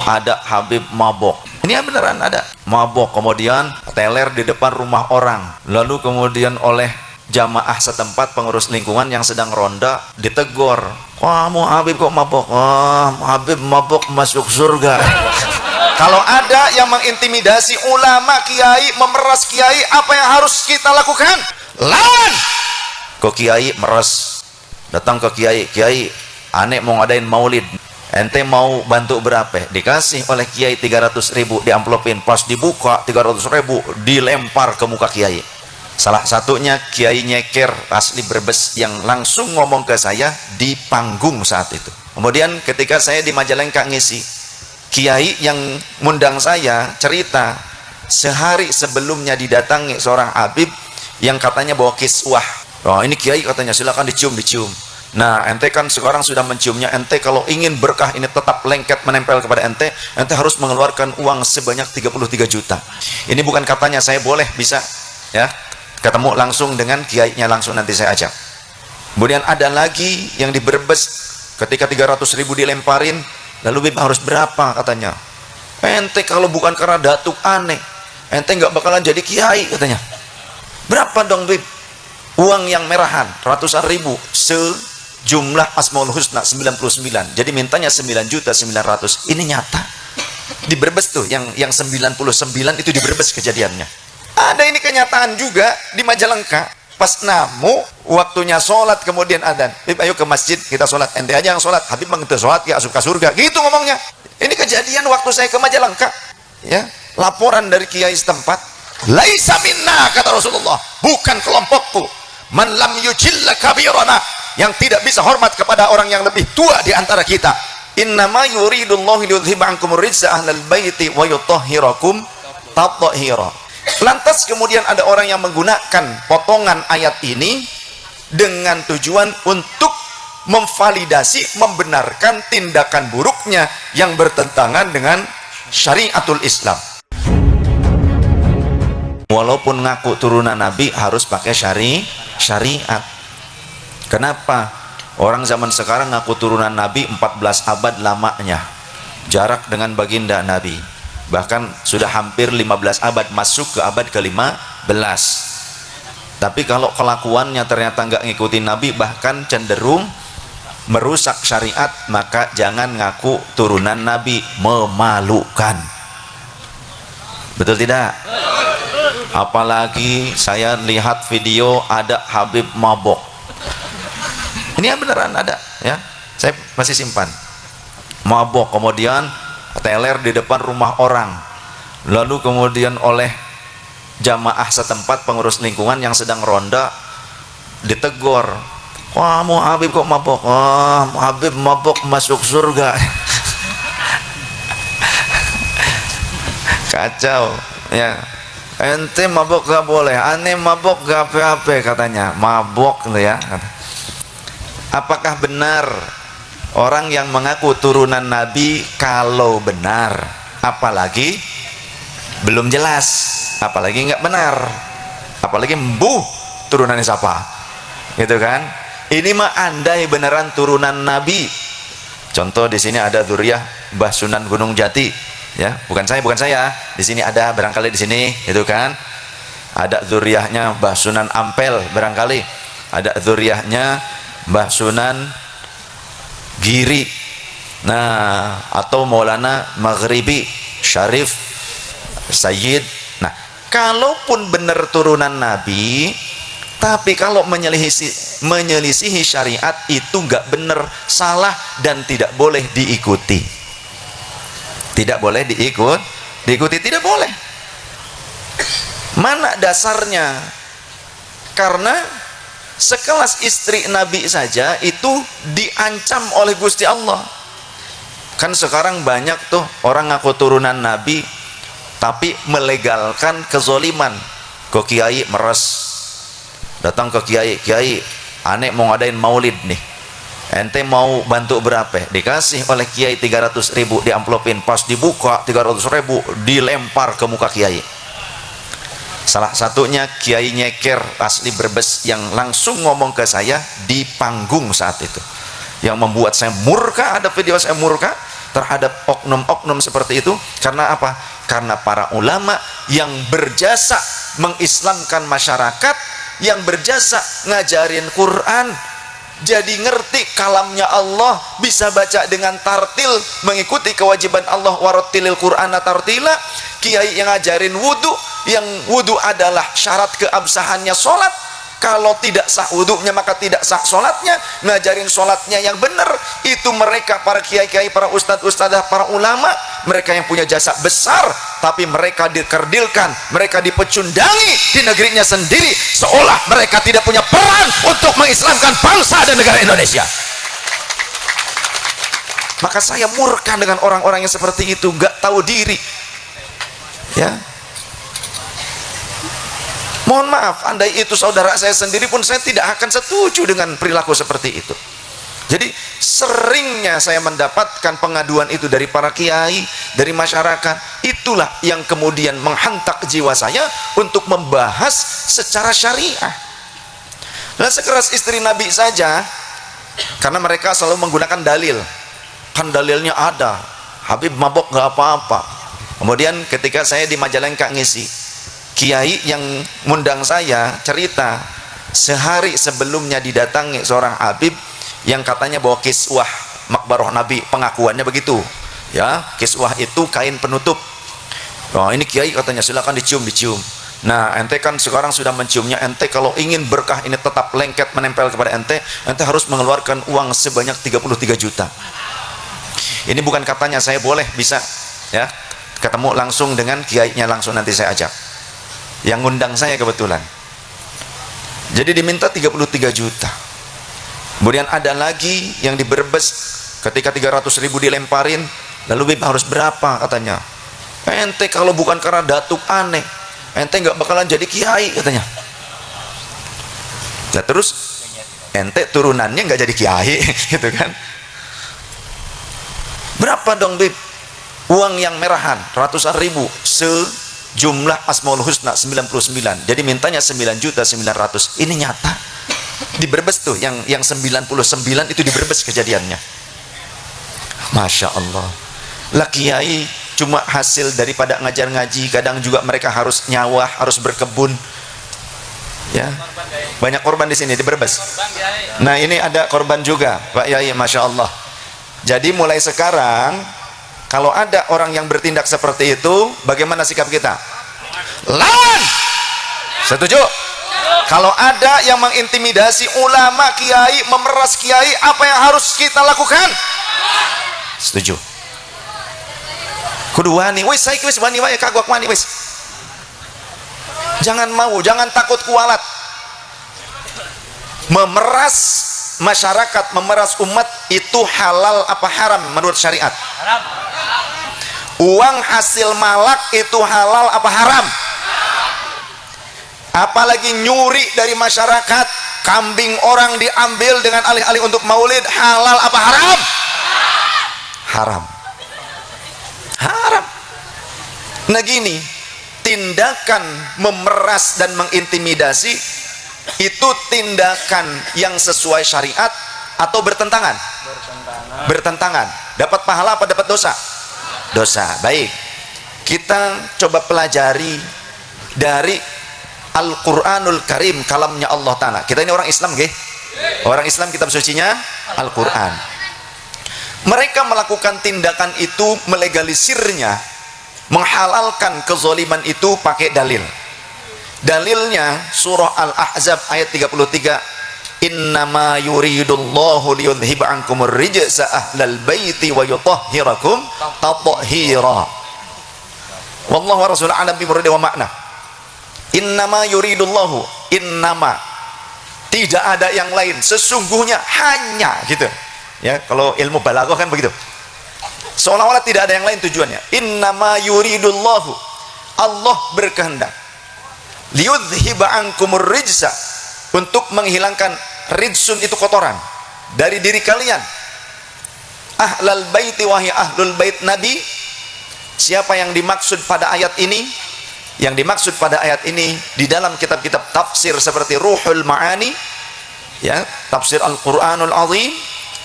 ada Habib mabok. Ini beneran ada mabok, kemudian teler di depan rumah orang, lalu kemudian oleh jamaah setempat, pengurus lingkungan yang sedang ronda ditegur, kamu Habib kok mabok? Habib mabok masuk surga. Kalau ada yang mengintimidasi ulama, kiai, memeras kiai, apa yang harus kita lakukan? Lawan. Kok kiai meres, datang ke kiai, kiai aneh mau ngadain maulid, ente mau bantu berapa? Dikasih oleh kiai 300.000 di amplopin, pas dibuka 300.000 dilempar ke muka kiai. Salah satunya kiai nyeker asli Brebes yang langsung ngomong ke saya di panggung saat itu. Kemudian ketika saya di Majalengka ngisi, kiai yang ngundang saya cerita sehari sebelumnya didatangi seorang Habib yang katanya bawa kiswah. Oh, ini kiai katanya silakan dicium. Nah, ente kan sekarang sudah menciumnya, ente kalau ingin berkah ini tetap lengket menempel kepada ente harus mengeluarkan uang sebanyak 33 juta. Ini bukan katanya, saya boleh bisa ya ketemu langsung dengan kiainya, langsung nanti saya ajak. Kemudian ada lagi yang di Brebes, ketika 300.000 dilemparin, lalu Bib harus berapa katanya? Ente kalau bukan karena datuk aneh, ente nggak bakalan jadi kiai katanya. Berapa dong Bib? Uang yang merahan ratusan ribu, sejumlah Asmaul Husna 99, jadi mintanya 9.900.000. Ini nyata di Brebes tuh, yang 99 itu di Brebes kejadiannya. Ada ini kenyataan juga di Majalengka, pas namu waktunya sholat kemudian adzan, Bib ayo ke masjid kita sholat, ente aja yang sholat, Habib mengentu sholat ya asup ke surga, gitu ngomongnya. Ini kejadian waktu saya ke Majalengka ya, laporan dari kiai setempat, laisa minna kata Rasulullah, bukan kelompokku, man lam yujilla kabirana, yang tidak bisa hormat kepada orang yang lebih tua di antara kita. Innama yuridullahu liyudhiba ankumur rijsa ahlal baiti wa yutahhirakum tathhira. Lantas kemudian ada orang yang menggunakan potongan ayat ini dengan tujuan untuk memvalidasi, membenarkan tindakan buruknya yang bertentangan dengan syariatul Islam. Walaupun ngaku turunan Nabi harus pakai syariat. Kenapa? Orang zaman sekarang ngaku turunan Nabi 14 abad lamanya, jarak dengan baginda Nabi, bahkan sudah hampir 15 abad, masuk ke abad ke-15. Tapi kalau kelakuannya ternyata nggak ngikutin Nabi, bahkan cenderung merusak syariat, maka jangan ngaku turunan Nabi, memalukan. Betul tidak? Apalagi saya lihat video ada Habib mabok. Ini beneran ada ya, saya masih simpan. Mabok, kemudian teler di depan rumah orang, lalu kemudian oleh jamaah setempat, pengurus lingkungan yang sedang ronda ditegur, kamu Habib kok mabok? Habib mabok masuk surga. Kacau ya, ente mabok gak boleh, aneh mabok gak apa-apa katanya, mabok ya. Apakah benar orang yang mengaku turunan Nabi, kalau benar, apalagi belum jelas, apalagi nggak benar, apalagi embuh turunannya siapa, gitu kan? Ini mah andai beneran turunan Nabi. Contoh di sini ada dzurriyyah Mbah Sunan Gunung Jati, ya, bukan saya. Di sini ada barangkali di sini, gitu kan? Ada dzurriyyahnya Mbah Sunan Ampel barangkali, ada dzurriyyahnya Mbah Sunan Giri, nah, atau Maulana Maghribi Syarif Sayyid. Nah, kalaupun benar turunan Nabi, tapi kalau menyelisihi syariat itu nggak benar, salah, dan tidak boleh diikuti. Tidak boleh diikuti, tidak boleh. Mana dasarnya? Karena sekelas istri Nabi saja itu diancam oleh Gusti Allah. Kan sekarang banyak tuh orang ngaku turunan Nabi tapi melegalkan kezoliman. Ke kiai meres, datang ke kiai, aneh mau ngadain maulid nih, ente mau bantu berapa? Dikasih oleh kiai 300.000 di amplopin, pas dibuka 300.000 dilempar ke muka kiai. Salah satunya kiai nyeker asli Brebes yang langsung ngomong ke saya di panggung saat itu, yang membuat saya murka. Ada video saya murka terhadap oknum-oknum seperti itu. Karena apa? Karena para ulama yang berjasa mengislamkan masyarakat, yang berjasa ngajarin Quran, jadi ngerti kalamnya Allah, bisa baca dengan tartil, mengikuti kewajiban Allah, warattilil Qur'ana tartila. Kiai yang ngajarin wudu, yang wudu adalah syarat keabsahannya sholat, kalau tidak sah wudunya maka tidak sah sholatnya, ngajarin sholatnya yang benar. Itu mereka, para kiai-kiai, para ustadz-ustadzah, para ulama, mereka yang punya jasa besar, tapi mereka dikerdilkan, mereka dipecundangi di negerinya sendiri, seolah mereka tidak punya peran untuk mengislamkan bangsa dan negara Indonesia. Maka saya murka dengan orang-orang yang seperti itu, nggak tahu diri, ya. Mohon maaf, andai itu saudara saya sendiri pun saya tidak akan setuju dengan perilaku seperti itu. Jadi seringnya saya mendapatkan pengaduan itu dari para kiai, dari masyarakat. Itulah yang kemudian menghantak jiwa saya untuk membahas secara syariah. Nah, sekeras istri Nabi saja, karena mereka selalu menggunakan dalil. Kan dalilnya ada, Habib mabok gak apa-apa. Kemudian ketika saya di Majalengka ngisi, kiai yang ngundang saya cerita, sehari sebelumnya didatangi seorang Habib yang katanya bawa kiswah makbaroh Nabi, pengakuannya begitu, ya. Kiswah itu kain penutup. Oh, ini kiai katanya silakan dicium. Nah, ente kan sekarang sudah menciumnya, ente kalau ingin berkah ini tetap lengket menempel kepada ente harus mengeluarkan uang sebanyak 33 juta. Ini bukan katanya, saya boleh bisa, ya, ketemu langsung dengan kiainya langsung, nanti saya ajak. Yang ngundang saya kebetulan. Jadi diminta 33 juta. Kemudian ada lagi yang di Brebes, ketika 300.000 dilemparin, lalu Bib harus berapa katanya. Ente kalau bukan karena datuk aneh, ente nggak bakalan jadi kiai katanya. Nah, terus ente turunannya nggak jadi kiai gitu kan. Berapa dong Bib? Uang yang merahan ratusan ribu, sejumlah Asmaul Husna 99. Jadi mintanya 9.900.000. Ini nyata di Brebes tuh, yang 99 itu di Brebes kejadiannya. Masya Allah. Lah kiai cuma hasil daripada ngajar ngaji, kadang juga mereka harus nyawah, harus berkebun, ya. Banyak korban di sini di Brebes. Nah, ini ada korban juga Pak Yai, Masya Allah. Jadi mulai sekarang kalau ada orang yang bertindak seperti itu, bagaimana sikap kita? Lawan. Setuju? Kalau ada yang mengintimidasi ulama, kiai, memeras kiai, apa yang harus kita lakukan? Setuju. Kudu wani, wis saiki wis wani wae, kagok wani wis. Jangan mau, jangan takut kualat. Memeras masyarakat, memeras umat itu halal apa haram menurut syariat? Haram. Uang hasil malak itu halal apa haram? Apalagi nyuri dari masyarakat, kambing orang diambil dengan alih-alih untuk maulid, halal apa haram? Haram. Haram. Nah gini, tindakan memeras dan mengintimidasi itu tindakan yang sesuai syariat atau bertentangan? Bertentangan. Dapat pahala apa dapat dosa? Dosa. Baik, kita coba pelajari dari Al-Quranul Karim, kalamnya Allah Ta'ala. Kita ini orang Islam, gih? Orang Islam, kitab sucinya Al-Quran. Mereka melakukan tindakan itu, melegalisirnya, menghalalkan kezaliman itu pakai dalil. Dalilnya surah Al-Ahzab ayat 33, innama yuridullahu liyudhiba ankumur rijsa ahlal baiti wa yutahhirakum tathhira. Wallahu wa rasuluhu a'lam bi muradi wa makna. Innama yuridullahu, innama, tidak ada yang lain, sesungguhnya, hanya, gitu ya. Kalau ilmu balaghah kan begitu, seolah-olah tidak ada yang lain tujuannya. Innama yuridullahu, Allah berkehendak, liyudhiba ankumur rijsa, untuk menghilangkan, rijsun itu kotoran, dari diri kalian. Ahlal baiti, wahai ahlul bait Nabi. Siapa yang dimaksud pada ayat ini? Yang dimaksud pada ayat ini di dalam kitab-kitab tafsir seperti Ruhul Ma'ani, ya, tafsir Al-Quranul Azim,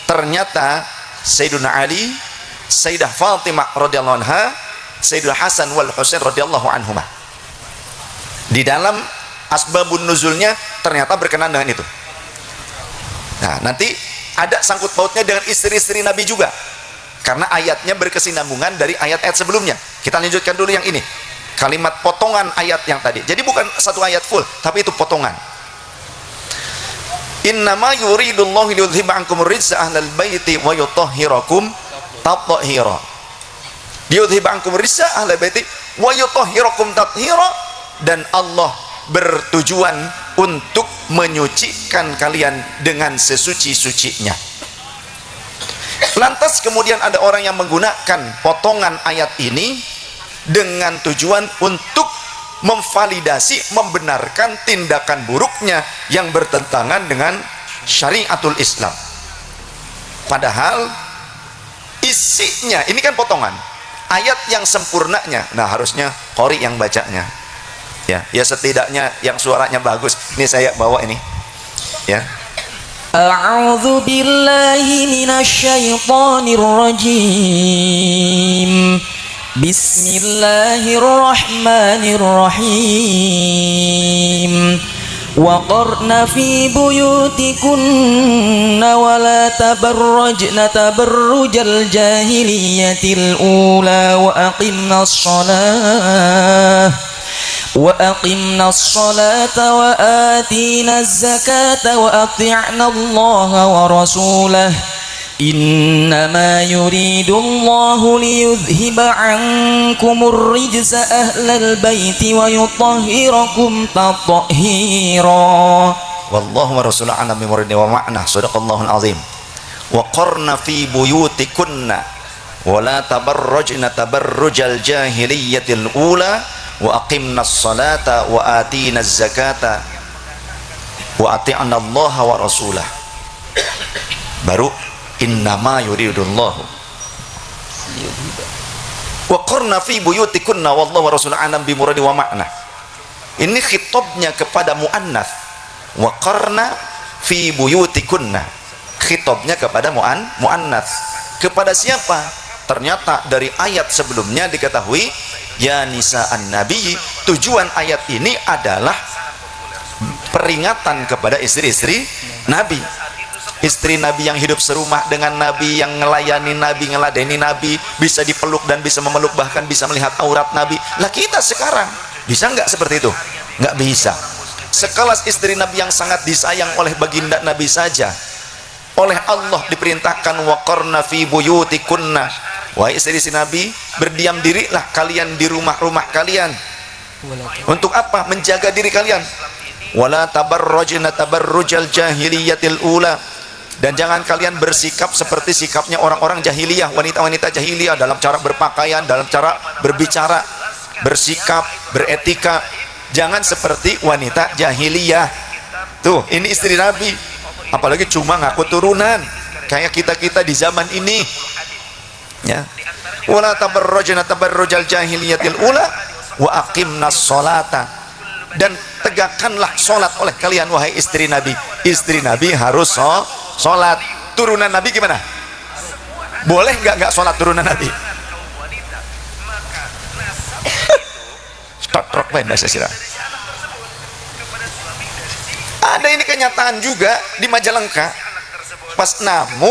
ternyata Sayyiduna Ali, Sayyidah Fatimah radhiyallahu anha, Sayyidul Hasan wal Husain radhiyallahu anhuma. Di dalam asbabun nuzulnya ternyata berkenan dengan itu. Nah, nanti ada sangkut pautnya dengan istri-istri Nabi juga, karena ayatnya berkesinambungan dari ayat-ayat sebelumnya. Kita lanjutkan dulu yang ini, kalimat potongan ayat yang tadi. Jadi bukan satu ayat full, tapi itu potongan. Innama yuridullahu liyudhiba ankumur rijsa ahlal baiti wa yutahhirakum tathhira. Liyudhiba ankumur rijsa ahlal baiti wa yutahhirakum tathhira, dan Allah bertujuan untuk menyucikan kalian dengan sesuci-sucinya. Lantas kemudian ada orang yang menggunakan potongan ayat ini dengan tujuan untuk memvalidasi, membenarkan tindakan buruknya yang bertentangan dengan syariatul Islam. Padahal isinya, ini kan potongan ayat yang sempurnanya. Nah, harusnya qori yang bacanya. Ya setidaknya yang suaranya bagus. Ini saya bawa ini. Ya. A'udzu billahi minasy syaithanir rajim. Bismillahirrahmanirrahim. Wa qarna fi buyutikunna wa la tabarrajna tabarrujal jahiliyatil ula wa aqimnas salata wa atina az-zakata wa ati'na Allaha wa rasulahu. Innama yuridullahu liyudhhiba 'ankumur rijsa ahlal baiti wa yutahhirakum tathhira. Wallahu wa rasuluhu a'lam bi muradi wa ma'na. Shadaqallahul azim. Wa qarna fi buyutikunna wa la tabarrajna tabarrujal jahiliyatil ula wa aqimnas salata wa atinaz zakata wa ati'na Allaha wa rasulah. Baru innama yuridullahu wa qarna fi buyutikunna wallahu wa rasuluhu a'lam bi muradi wa ma'na. Ini khitabnya kepada muannats. Wa qarna fi buyutikunna, khitabnya kepada muannats. Kepada siapa? Ternyata dari ayat sebelumnya diketahui ya nisa'an nabi, tujuan ayat ini adalah peringatan kepada istri-istri Nabi. Istri Nabi yang hidup serumah dengan Nabi, yang ngelayani Nabi, ngeladeni Nabi, bisa dipeluk dan bisa memeluk, bahkan bisa melihat aurat Nabi. Lah kita sekarang bisa nggak seperti itu? Nggak bisa. Sekelas istri Nabi yang sangat disayang oleh baginda Nabi saja, oleh Allah diperintahkan waqarna fi buyutikunna, wahai istri-istri Nabi, berdiam dirilah kalian di rumah-rumah kalian. Untuk apa? Menjaga diri kalian. Wala tabarrajna tabarrujal jahiliyatil ula, dan jangan kalian bersikap seperti sikapnya orang-orang jahiliyah, wanita-wanita jahiliyah, dalam cara berpakaian, dalam cara berbicara, bersikap, beretika. Jangan seperti wanita jahiliyah. Tuh, ini istri Nabi. Apalagi cuma ngaku turunan kayak kita-kita di zaman ini. Ya. Wala tabarrajna tabarrujal jahiliyatil ula wa aqimnas sholata, dan tegakkanlah sholat oleh kalian wahai istri Nabi. Istri Nabi harus sholat. Turunan Nabi gimana? Boleh nggak sholat turunan Nabi? Ada ini kenyataan juga di Majalengka. Pas namu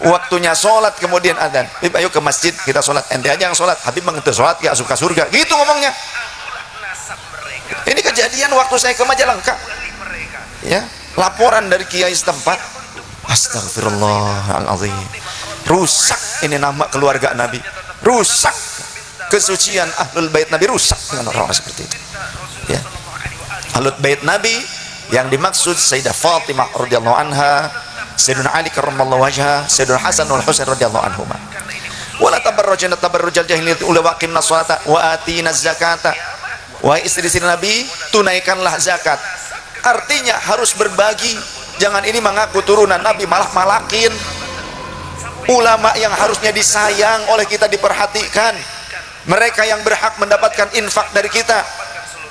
waktunya sholat, kemudian adzan, ayo ke masjid kita sholat. Ente aja yang sholat, Habib mengentu sholat gak suka surga, gitu ngomongnya. Ini kejadian waktu saya ke Majalengka. Ya, laporan dari kiai setempat. Astagfirullahaladzim, rusak ini nama keluarga Nabi, rusak kesucian ahlul bait Nabi, rusak dengan orang-orang seperti itu. Ya, ahlul bait Nabi yang dimaksud Sayyidah Fatimah radhiyallahu anha, Sayyidina Ali karramallahu wajha, Sayyidina Hasan wal Husain radhiyallahu anhuma. Wala tabarrajna tabarrujal jahiliyyah ula wa aqimnas salata wa atinaz zakata. Wahai istri-istri Nabi, tunaikanlah zakat. Artinya harus berbagi. Jangan ini mengaku turunan Nabi malah malakin. Ulama yang harusnya disayang oleh kita diperhatikan. Mereka yang berhak mendapatkan infak dari kita.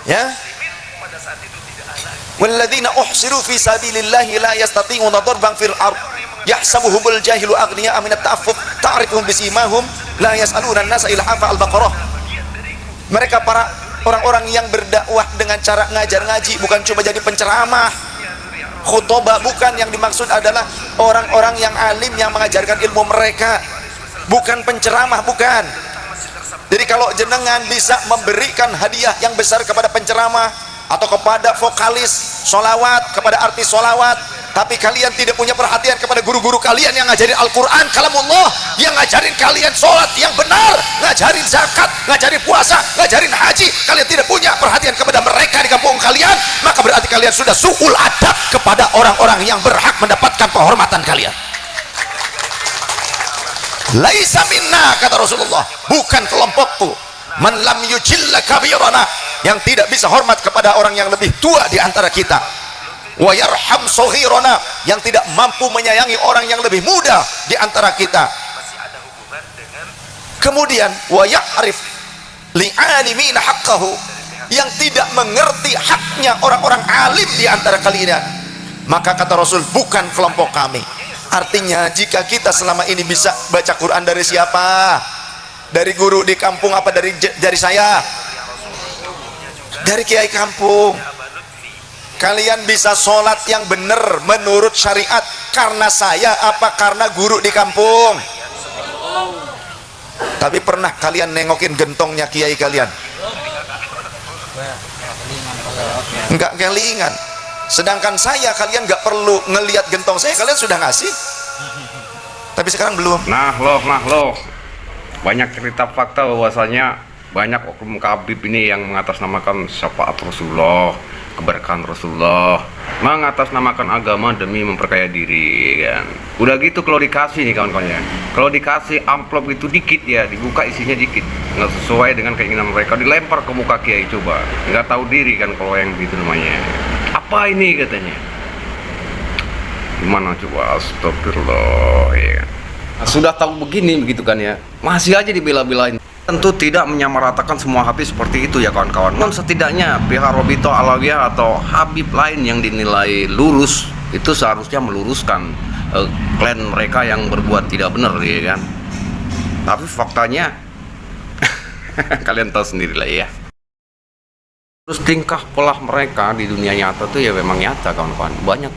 Ya. Walladzina uhsiru fi sabilillahi la yastati'una darban fil ardh yahsabuhumul jahilu aghniya aminat ta'affuf ta'rifuhum bisimahum la yas'aluna an-nasa ilhafa al-baqarah. Mereka para orang-orang yang berdakwah dengan cara ngajar ngaji, bukan cuma jadi penceramah khutbah, bukan. Yang dimaksud adalah orang-orang yang alim yang mengajarkan ilmu mereka, bukan penceramah, bukan. Jadi kalau jenengan bisa memberikan hadiah yang besar kepada penceramah atau kepada vokalis solawat, kepada artis solawat, tapi kalian tidak punya perhatian kepada guru-guru kalian yang ngajarin Al-Quran, kalamullah, yang ngajarin kalian sholat yang benar, ngajarin zakat, ngajarin puasa, ngajarin haji, kalian tidak punya perhatian kepada mereka di kampung kalian, maka berarti kalian sudah su'ul adab kepada orang-orang yang berhak mendapatkan penghormatan kalian. Laisa minna, kata Rasulullah, bukan kelompokku. Man lam yujilla kabirana, yang tidak bisa hormat kepada orang yang lebih tua di antara kita. Wa yarham saghirana, yang tidak mampu menyayangi orang yang lebih muda di antara kita. Kemudian wa ya'rif li'alimina haqqahu, yang tidak mengerti haknya orang-orang alim di antara kalian. Maka kata Rasul, bukan kelompok kami. Artinya jika kita selama ini bisa baca Quran dari siapa? Dari guru di kampung apa dari saya? Dari kiai kampung. Kalian bisa sholat yang benar menurut syariat karena saya apa karena guru di kampung? Tapi pernah kalian nengokin gentongnya kiai kalian? Enggak kelingan. Sedangkan saya, kalian nggak perlu ngelihat gentong saya, kalian sudah ngasih. Tapi sekarang belum. Nah loh, banyak cerita fakta bahwasanya banyak oknum kabib ini yang mengatasnamakan syafaat Rasulullah, keberkahan Rasulullah, mengatasnamakan agama demi memperkaya diri, kan. Udah gitu kalau dikasih nih kawan-kawannya, kalau dikasih amplop itu dikit ya, dibuka isinya dikit, nggak sesuai dengan keinginan mereka, dilempar ke muka kiai, coba nggak tahu diri kan kalau yang gitu namanya. Apa ini katanya? Gimana coba? Astagfirullah, ya. Sudah tahu begini begitu kan ya, masih aja dibela-belain. Tentu tidak menyamaratakan semua habib seperti itu ya kawan-kawan. Namun setidaknya pihak Robito Alawiyah atau habib lain yang dinilai lurus itu seharusnya meluruskan klan mereka yang berbuat tidak benar, ya kan. Tapi faktanya kalian tahu sendiri lah ya. Terus tingkah pola mereka di dunia nyata tuh ya memang nyata kawan-kawan. Banyak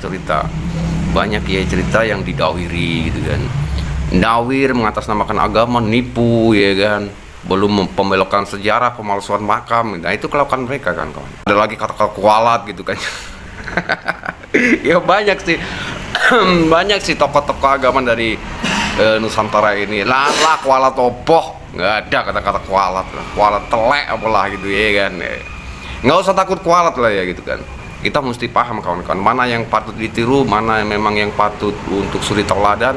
cerita yang didawiri gitu kan. Dawir mengatasnamakan agama, nipu ya kan. Belum pembelokan sejarah, pemalsuan makam. Nah itu kelakuan mereka kan kawan. Ada lagi kata-kata kualat gitu kan. Ya banyak sih tokoh-tokoh agama dari Nusantara ini. Lah kualat oboh. Nggak ada kata-kata kualat. Kualat telek apalah gitu ya kan. Nggak usah takut kualat lah ya gitu kan. Kita mesti paham kawan-kawan, mana yang patut ditiru, mana yang memang yang patut untuk suri teladan,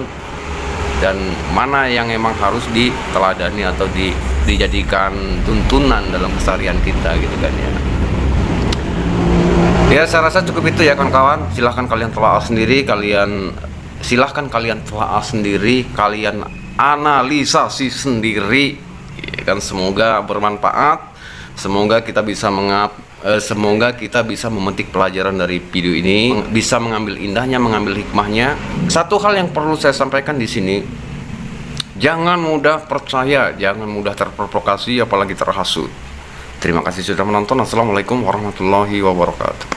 dan mana yang memang harus diteladani atau dijadikan tuntunan dalam keseharian kita gitu kan ya. Ya saya rasa cukup itu ya kawan-kawan. Silahkan kalian telaah sendiri, kalian analisasi sendiri ya kan. Semoga bermanfaat. Semoga kita bisa memetik pelajaran dari video ini, bisa mengambil indahnya, mengambil hikmahnya. Satu hal yang perlu saya sampaikan di sini, jangan mudah percaya, jangan mudah terprovokasi, apalagi terhasut. Terima kasih sudah menonton. Assalamualaikum warahmatullahi wabarakatuh.